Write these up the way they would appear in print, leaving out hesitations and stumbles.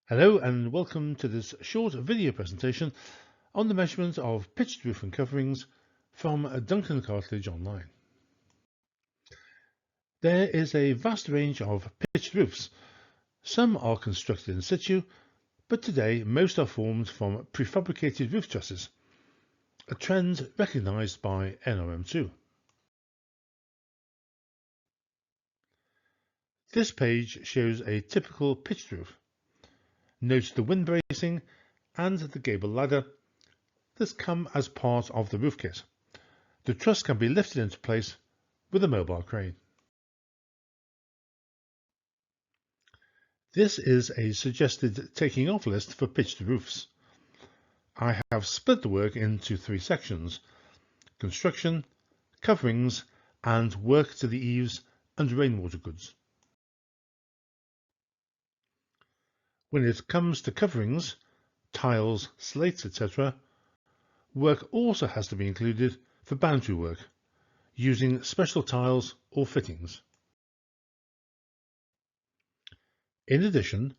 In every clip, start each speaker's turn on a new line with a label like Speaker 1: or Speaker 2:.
Speaker 1: Hello and welcome to this short video presentation on the measurement of pitched roof and coverings from Duncan Cartledge Online. There is a vast range of pitched roofs. Some are constructed in situ, but today most are formed from prefabricated roof trusses, a trend recognised by NRM2. This page shows a typical pitched roof. Note the wind bracing and the gable ladder. This come as part of the roof kit. The truss can be lifted into place with a mobile crane. This is a suggested taking off list for pitched roofs. I have split the work into three sections: construction, coverings, and work to the eaves and rainwater goods. When it comes to coverings, tiles, slates, etc., work also has to be included for boundary work, using special tiles or fittings. In addition,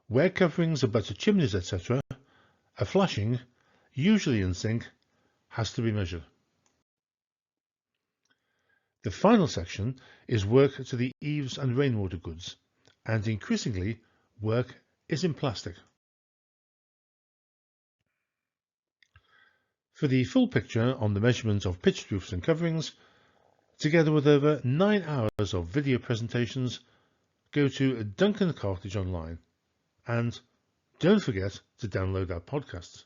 Speaker 1: where coverings abut chimneys, etc., a flashing, usually in zinc, has to be measured. The final section is work to the eaves and rainwater goods, and increasingly work is in plastic. For the full picture on the measurement of pitched roofs and coverings, together with over 9 hours of video presentations, go to Duncan Cartledge Online, and don't forget to download our podcasts.